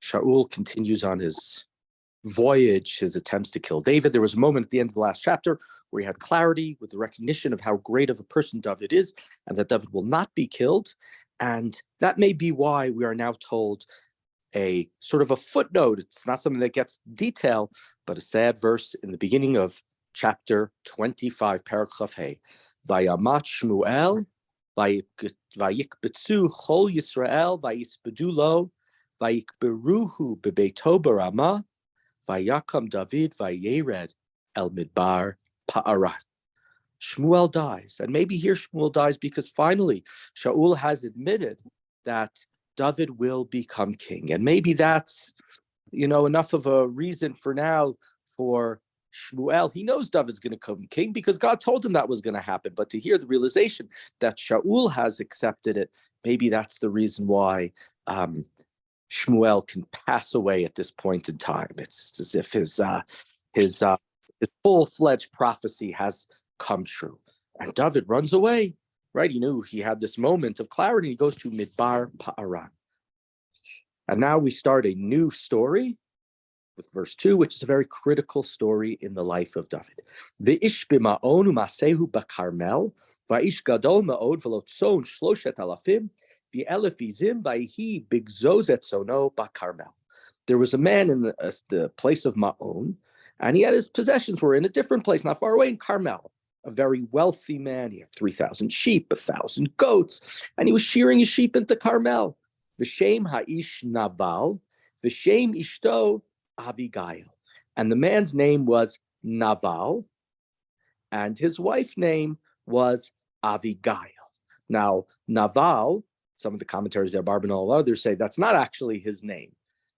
Shaul continues on his voyage, his attempts to kill David. There was a moment at the end of the last chapter where he had clarity with the recognition of how great of a person David is and that David will not be killed. And that may be why we are now told a sort of a footnote. It's not something that gets detail, but a sad verse in the beginning of chapter 25, Parak Chaf Hey. Vayamat Shmuel, vayikbetzu chol Yisrael, vayispedu lo, vayikberuhu bebeito barama, vayakam David vayered el midbar pa'aran. Shmuel dies, and maybe here Shmuel dies because finally Shaul has admitted that David will become king, and maybe that's enough of a reason for now for Shmuel. He knows David's going to become king because God told him that was going to happen. But to hear the realization that Shaul has accepted it, maybe that's the reason why Shmuel can pass away at this point in time. It's as if his full-fledged prophecy has come true. And David runs away, right? He knew he had this moment of clarity. He goes to Midbar Pa'aran. And now we start a new story with verse 2, which is a very critical story in the life of David. V'ish b'ma'on u'masehu b'karmel, va'ish gadol ma'od v'lotzon shloshet alafim, v'elef izim v'ihi bigzozet sono b'karmel. There was a man in the place of Ma'on, and he had his possessions were in a different place, not far away in Carmel. A very wealthy man. He had 3,000 sheep, 1,000 goats, and he was shearing his sheep into Carmel. V'shem ha'ish Naval, v'shem ishto Avigail. And the man's name was Naval, and his wife's name was Avigail. Now, Naval, some of the commentaries there, Barb and all others, say that's not actually his name,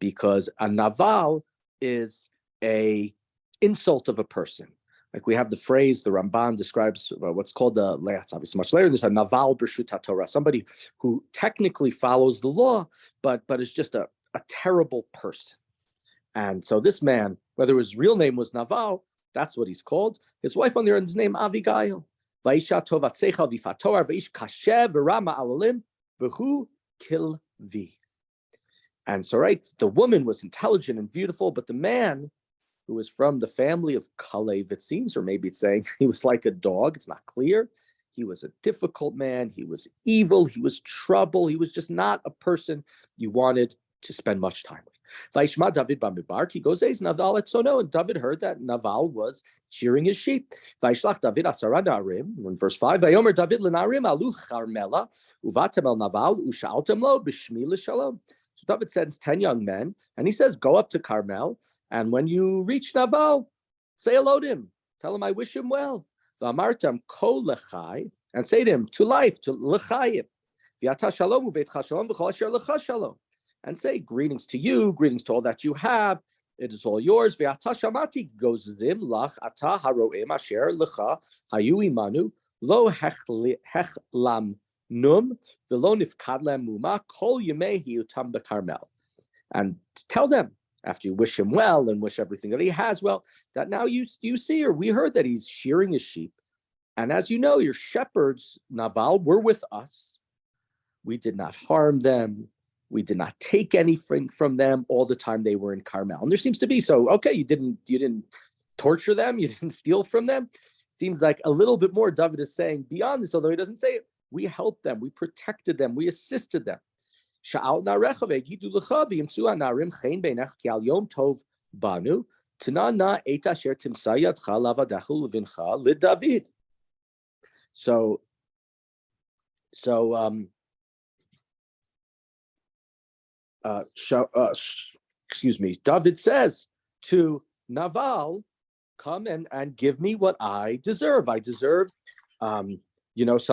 because a Naval is a insult of a person. Like we have the phrase, the Ramban describes what's called it's obviously much later, there's a Naval B'Rshut HaTorah, somebody who technically follows the law, but is just a terrible person. And so this man, whether his real name was Naval, that's what he's called. His wife on there is named Avigail. Va'isha tovatzecha v'fator v'ish kashev v'rama alalim v'hu kilvi. And so, right, the woman was intelligent and beautiful, but the man who was from the family of Kalev, it seems, or maybe it's saying he was like a dog, it's not clear. He was a difficult man. He was evil. He was trouble. He was just not a person you wanted to spend much time with. Vaishma David Bamidbar, he goes, Naval et sono, and David heard that Naval was shearing his sheep. Vaishlach David asara narim, in verse 5, Vayomer David lenarim alu charmela, uvatem el Naval, ushaltem lo, b'shmi l'shalom. So David sends 10 young men, and he says, go up to Carmel, and when you reach Naval, say hello to him. Tell him I wish him well. V'amartam kol lechai, and say to him, to life, to lechayim. V'ata shalom uveitcha shalom v'chol asher lecha shalom. And say, greetings to you, greetings to all that you have. It is all yours. V'ata shamati gozdim lach ata haroim asher lecha hayu imanu lo hechlam num v'lo nifkad lem muma kol yemehi utam bekarmel. And tell them, after you wish him well and wish everything that he has well, that now you see, or we heard that he's shearing his sheep. And as you know, your shepherds, Naval, were with us. We did not harm them. We did not take anything from them all the time they were in Carmel. And there seems to be, so, okay, you didn't torture them, you didn't steal from them. Seems like a little bit more David is saying beyond this, although he doesn't say it. We helped them, we protected them, we assisted them. Sha'al narecha ve'gidu lecha v'yimtzu hanarim chen beinech ki al yom tov banu tana na et asher timsa yadcha lavadechu levincha leDavid. So David says to Naval, come and give me what I deserve. I deserve, some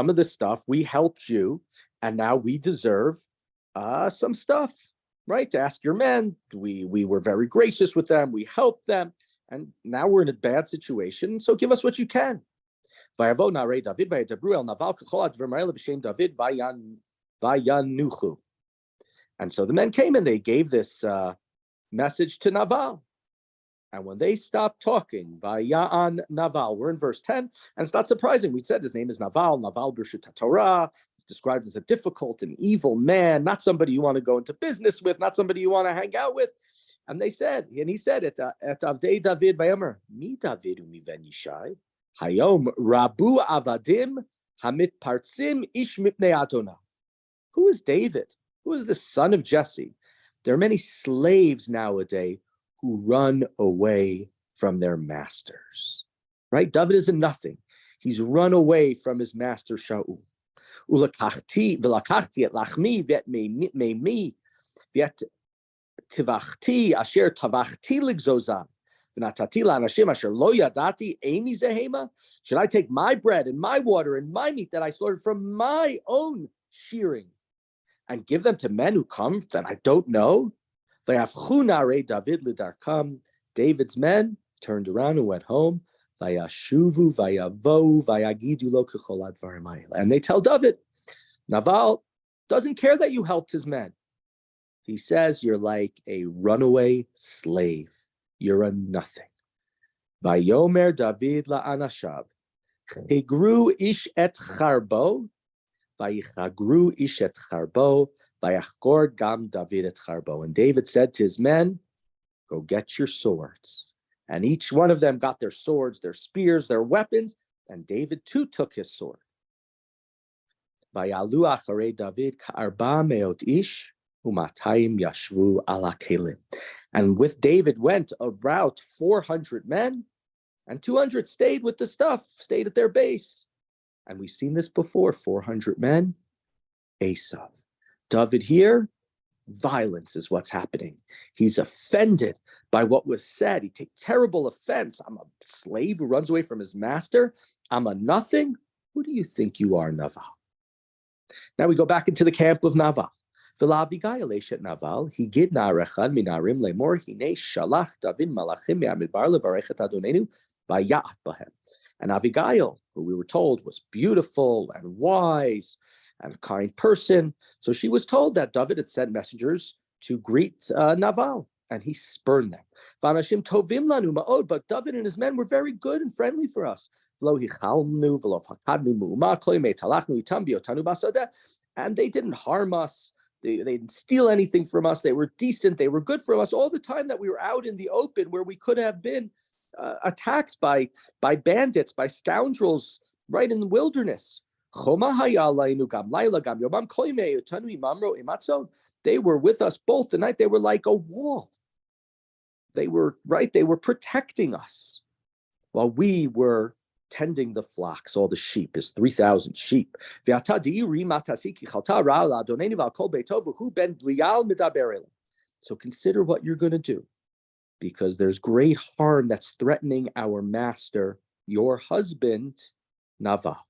of this stuff. We helped you, and now we deserve some stuff, right? To ask your men. We were very gracious with them. We helped them, and now we're in a bad situation. So give us what you can. Vayavo narei David vayedabru el Naval k'chol advarim ha'ele b'shem David vayanuchu. And so the men came and they gave this message to Naval. And when they stopped talking, Vaya'an Naval, we're in verse 10, and it's not surprising. We said his name is Naval B'Rshut HaTorah. described as a difficult and evil man, not somebody you want to go into business with, not somebody you want to hang out with. And he said, at Avdei David Bayomer, Mi David umi ben Yishai, Hayom Rabu Avadim Hamit Partzim Ish Mipnei Adonah. Who is David? Who is the son of Jesse? There are many slaves nowadays who run away from their masters. Right? David is a nothing. He's run away from his master Shaul. Ulakachti v'lakachti et lachmi v'et meimi v'et tivachti asher tavachti ligzozah v'natati la'anashim asher lo yadati emi zehema. Should I take my bread and my water and my meat that I slaughtered from my own shearing and give them to men who come that I don't know? V'yafchunare David lidarkam. David's men turned around and went home. Vayashuvu vayavo vayagidu lo kechol advarim ha'el. And they tell David, Naval doesn't care that you helped his men. He says you're like a runaway slave. You're a nothing. Vayomer David la'anashav, chigru ish et charbo, vayichagru ish et charbo, vayachgor gam David et charbo. And David said to his men, go get your swords. And each one of them got their swords, their spears, their weapons, and David too took his sword. Vayalu acharei David ka'arba meot ish u'matayim yashvu ala kelim. And with David went about 400 men, and 200 stayed with the stuff, stayed at their base. And we've seen this before, 400 men, Esav. David here, violence is what's happening. He's offended by what was said. He takes terrible offense. I'm a slave who runs away from his master. I'm a nothing. Who do you think you are, Naval? Now we go back into the camp of Naval. V'la'Avigail eshet Naval, higid na'ar echad minarim lemor, hinei shalach David malachim me'amidbar levarech et Adonenu vayat bahem. And Avigail, who we were told was beautiful and wise and a kind person, so she was told that David had sent messengers to greet Naval, and he spurned them. V'anashim tovim lanu ma'od, but David and his men were very good and friendly for us. And they didn't harm us. They didn't steal anything from us. They were decent. They were good for us all the time that we were out in the open where we could have been attacked by bandits, by scoundrels, right in the wilderness. They were with us both the night. They were like a wall. They were protecting us while we were tending the flocks, all the sheep. There's 3,000 sheep. So consider what you're going to do, because there's great harm that's threatening our master, your husband, Naval.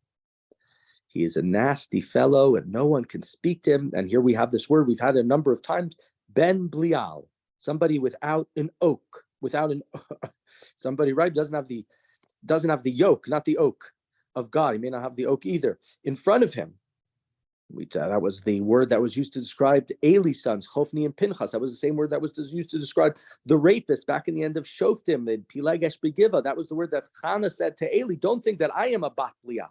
He is a nasty fellow and no one can speak to him. And here we have this word we've had a number of times, Ben Blial, somebody without an oak, somebody, right, doesn't have the yoke, not the oak of God. He may not have the oak either in front of him. That was the word that was used to describe Eli's sons, Hophni and Pinchas. That was the same word that was used to describe the rapist back in the end of Shoftim, in Pilegesh Begiva. That was the word that Chana said to Eli, don't think that I am a bat bliah.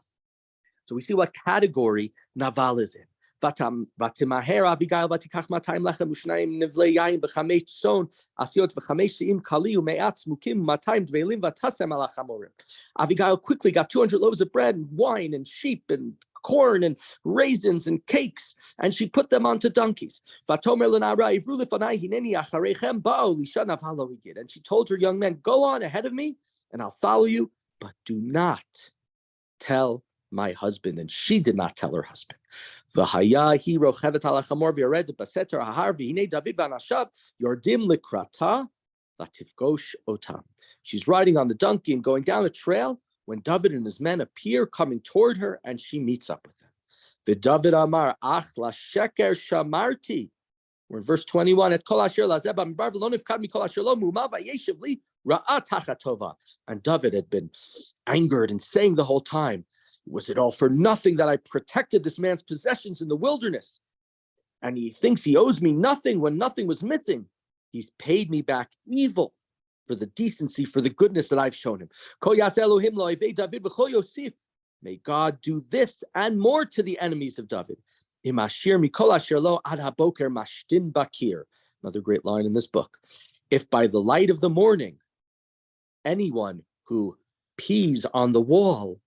So we see what category Naval is in. Vatimaher Avigail vatikach 200 lechem u'shnayim nivlei yayin b'chamesh tzon asiot v'chamesh se'im kali u'me'at smukim 200 dvelim vatasem ala chamorim. Avigail quickly got 200 loaves of bread and wine and sheep and corn and raisins and cakes, and she put them onto donkeys. And she told her young men, go on ahead of me and I'll follow you, but do not tell my husband. And she did not tell her husband. She's riding on the donkey and going down a trail when David and his men appear coming toward her, and she meets up with them. V'David amar ach la sheker shamarti. We're in verse 21. Et kol asher lazeh b'midbar v'lo nifkad mikol asher lo mu'ma v'yeshiv li ra'a tachat tova. And David had been angered and saying the whole time, was it all for nothing that I protected this man's possessions in the wilderness? And he thinks he owes me nothing when nothing was missing. He's paid me back evil for the decency, for the goodness that I've shown him. May God do this and more to the enemies of David. Another great line in this book. If by the light of the morning, anyone who pees on the wall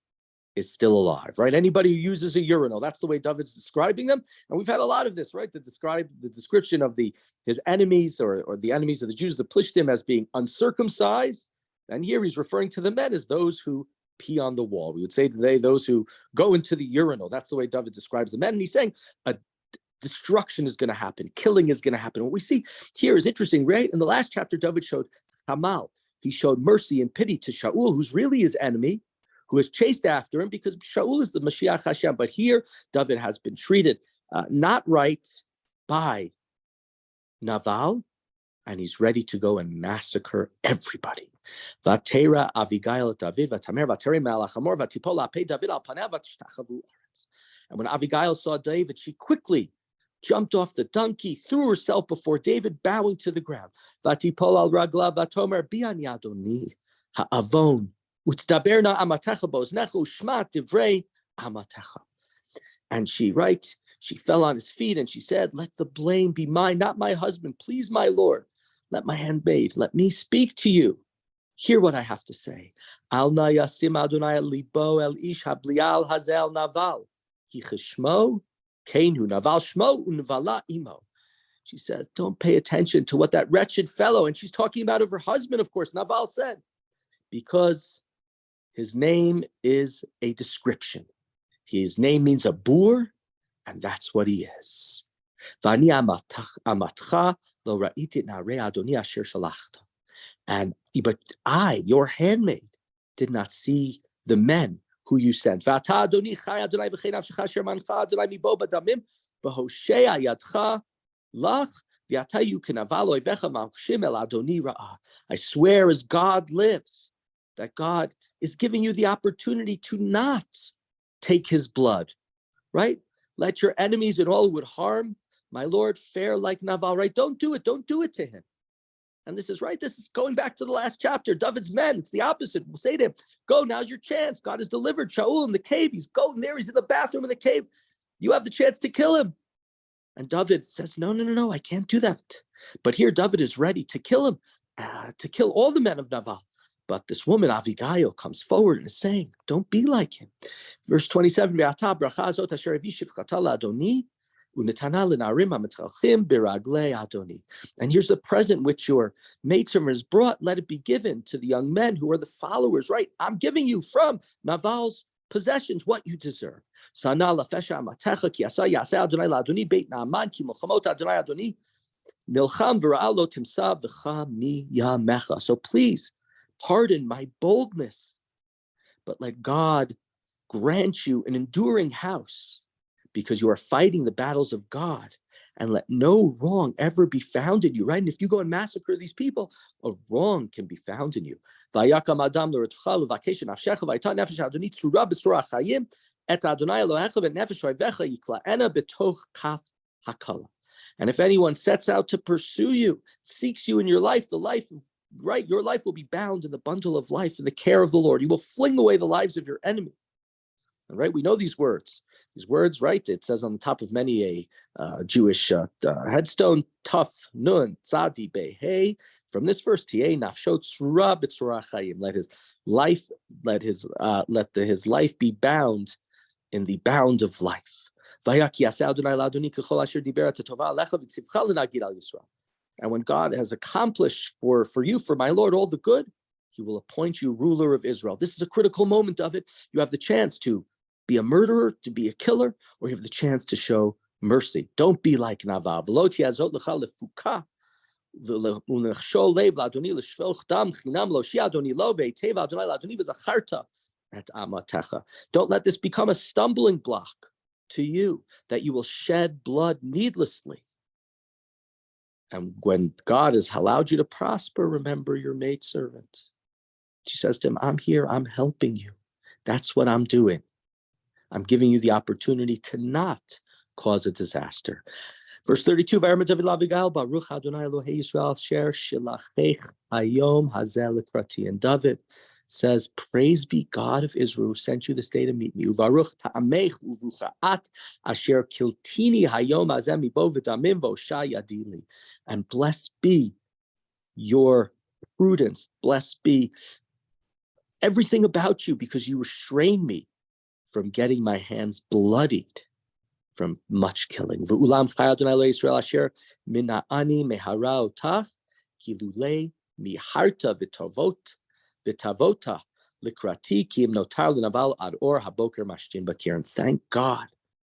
is still alive, right? Anybody who uses a urinal, that's the way David's describing them. And we've had a lot of this, right? To describe the description of his enemies or the enemies of the Jews, the Plishtim, as being uncircumcised. And here he's referring to the men as those who pee on the wall. We would say today those who go into the urinal. That's the way David describes the men. And he's saying a destruction is going to happen. Killing is going to happen. What we see here is interesting, right? In the last chapter, David showed Hamal. He showed mercy and pity to Shaul, who's really his enemy, who has chased after him because Shaul is the Mashiach Hashem. But here, David has been treated not right by Naval, and he's ready to go and massacre everybody. Vatera Avigail David Vatamer Vateri Malachamor Vatipola Pe David al Panav Vatishtchavu Aretz. And when Avigail saw David, she quickly jumped off the donkey, threw herself before David, bowing to the ground. Vatipol al Ragla Vatomer Bian Yadoni Ha'avon Utdaberna Amatecha Boznechu Shmat Divrei Amatecha. And she fell on his feet and she said, "Let the blame be mine, not my husband. Please, my Lord, let my handmaid, let me speak to you. Hear what I have to say. Al na yasim Adonai libo el ish hablial hazel naval. Ki cheshmo keinu naval shmo unvala imo." She says, don't pay attention to what that wretched fellow, and she's talking about of her husband, of course, Naval said, because his name is a description. His name means a boor, and that's what he is. Vani amatcha lo ra'iti na'arei Adoni asher shalachta. And but I, your handmaid, did not see the men who you sent. V'ata Adoni chai Adonai v'chei nafshecha asher mancha Adonai mibo badamim v'hoshea yadcha lach v'ata yukenaval oivecha malchim el Adoni ra'ah. I swear as God lives, that God is giving you the opportunity to not take his blood, right? Let your enemies and all who would harm my Lord fare like Naval, right? Don't do it to him. And this is right. This is going back to the last chapter. David's men, it's the opposite. We'll say to him, go, now's your chance. God has delivered Shaul in the cave. He's going there. He's in the bathroom in the cave. You have the chance to kill him. And David says, no, I can't do that. But here David is ready to kill him, to kill all the men of Naval. But this woman, Avigail, comes forward and is saying, don't be like him. Verse 27, and here's the present which your maidservant has brought. Let it be given to the young men who are the followers, right? I'm giving you from Naval's possessions what you deserve. So please, pardon my boldness, but let God grant you an enduring house, because you are fighting the battles of God, and let no wrong ever be found in you, right? And if you go and massacre these people, a wrong can be found in you. And if anyone sets out to pursue you, seeks you in your life, right, your life will be bound in the bundle of life in the care of the Lord. You will fling away the lives of your enemy. All right, we know these words. These words, right? It says on the top of many a Jewish headstone, Taf Nun Tzadi Be Hey. From this verse, Tiei Nafsho Tzura B'Tzura Chayim. Let his life be bound in the bound of life. And when God has accomplished for you, for my Lord, all the good, he will appoint you ruler of Israel. This is a critical moment of it. You have the chance to be a murderer, to be a killer, or you have the chance to show mercy. Don't be like Naval. Don't let this become a stumbling block to you, that you will shed blood needlessly. And when God has allowed you to prosper, remember your maidservant. She says to him, I'm here, I'm helping you. That's what I'm doing. I'm giving you the opportunity to not cause a disaster. Verse 32, and David says, praise be God of Israel who sent you this day to meet me. Uvaruch ta'amech uvruchaat asher kiltini hayom hazeh mibo v'damim v'osha yadili. And blessed be your prudence. Blessed be everything about you, because you restrain me from getting my hands bloodied from much killing. V'ulam chai Adonai lo Yisrael asher mina'ani mehara otach kilulei miharta v'tavota likrati ki im notar l'naval ad or haboker mashtin bakir. And thank God,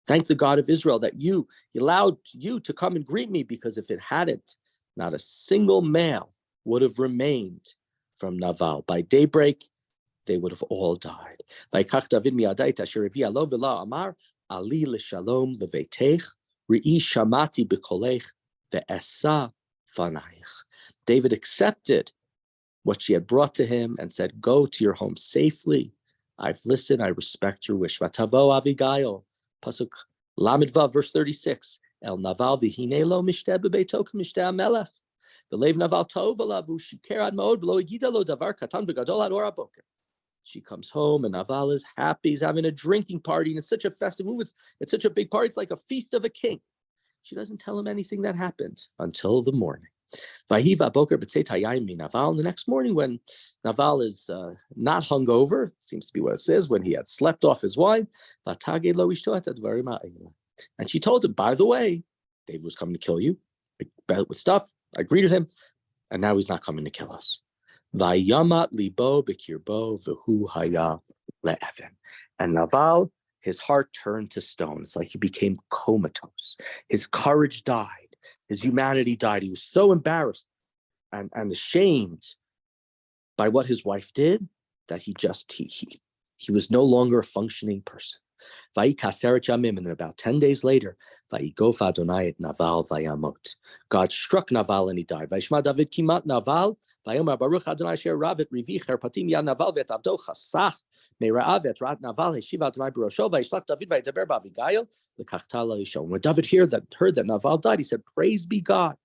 thank the God of Israel that He allowed you to come and greet me, because if it hadn't, not a single male would have remained from Naval. By daybreak, they would have all died. Vayikach David mi'adai asher avia lo v'la amar Ali l'shalom leveitech re'i shamati b'kolech ve'esa fanayich. David accepted what she had brought to him and said, go to your home safely. I've listened. I respect your wish. Vatavo Avigail, pasuk Lamed Vav, verse 36. El Naval v'hine lo mishteh b'beito k'mishteh hamelech. V'leiv Naval tov alav u'shiker ad ma'od v'lo yigida lo davar katan v'gadol ad or haboker. She comes home and Naval is happy. He's having a drinking party, and it's such a festive move. It's such a big party. It's like a feast of a king. She doesn't tell him anything that happened until the morning. Vahiva boker b'tzeit hayayim mi Naval. The next morning, when Naval is not hungover, seems to be what it says, when he had slept off his wine, and she told him, by the way, David was coming to kill you with stuff. I greeted him, and now he's not coming to kill us. Vayamat libo b'kirbo v'hu haya le'even. And Naval, his heart turned to stone. It's like he became comatose. His courage died. His humanity died. He was so embarrassed and ashamed by what his wife did that he was no longer a functioning person. And about 10 days later, Naval vayamot. God struck Naval and he died. Vayishma David kimat Naval, vayomar Baruch Adonai asher ravet rivi cherpatim yad Naval vet avdo chasach me'ra'av vet rat Naval heshiv Adonai b'rosho vayishlach David vayidaber b'Avigail lekachta la'isho. When David heard that Naval died, he said, praise be God.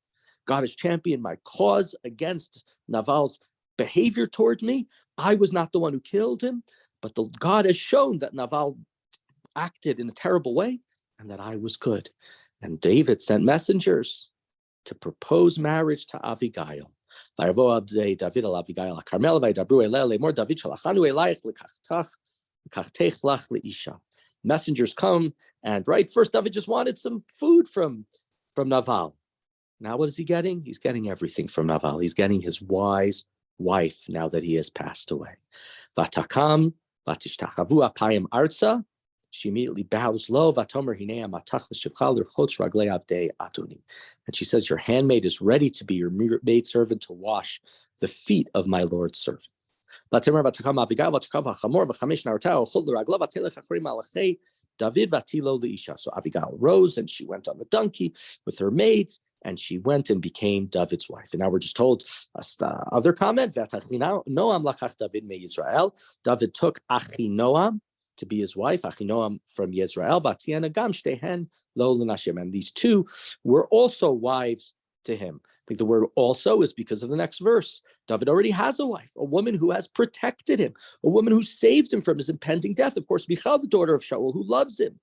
God has championed my cause against Naval's behavior toward me. I was not the one who killed him, but God has shown that Naval acted in a terrible way and that I was good. And David sent messengers to propose marriage to Abigail. Messengers come, and right first David just wanted some food from Naval. Now what is he getting? He's getting everything from Naval. He's getting his wise wife now that he has passed away. Vatakam vatishtakavu apayim arza. She immediately bows low. And she says, your handmaid is ready to be your maidservant to wash the feet of my Lord's servant. So Abigail rose and she went on the donkey with her maids, and she went and became David's wife. And now we're just told other comment. David took Achinoam to be his wife, Achinoam from Yisrael, Vatiana Gam Shtehen Lo L'Nashim. And these two were also wives to him. I think the word also is because of the next verse. David already has a wife, a woman who has protected him, a woman who saved him from his impending death. Of course, Michal, the daughter of Shaul, who loves him.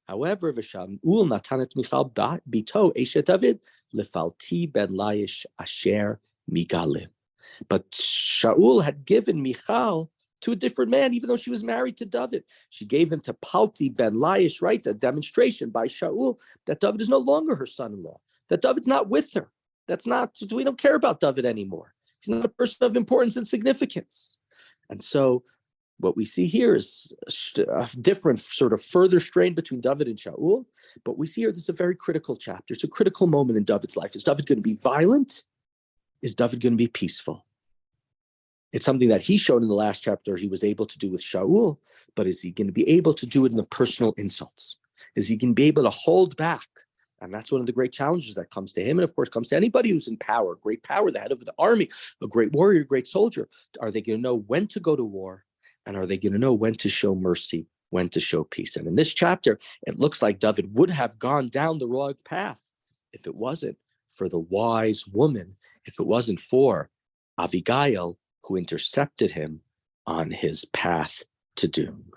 However, Shaul natanet Michal bito eshet David lefalti ben Laish asher migalim. But Shaul had given Michal to a different man, even though she was married to David. She gave him to Palti ben Laish, right? A demonstration by Shaul that David is no longer her son-in-law, that David's not with her. We don't care about David anymore. He's not a person of importance and significance. And so what we see here is a different sort of further strain between David and Shaul. But we see here, this is a very critical chapter. It's a critical moment in David's life. Is David going to be violent? Is David going to be peaceful? It's something that he showed in the last chapter he was able to do with Shaul, but is he going to be able to do it in the personal insults? Is he going to be able to hold back? And that's one of the great challenges that comes to him, and of course comes to anybody who's in power, great power, the head of the army, a great warrior, a great soldier. Are they going to know when to go to war? And are they going to know when to show mercy, when to show peace? And in this chapter, it looks like David would have gone down the wrong path if it wasn't for the wise woman, if it wasn't for Abigail, who intercepted him on his path to doom.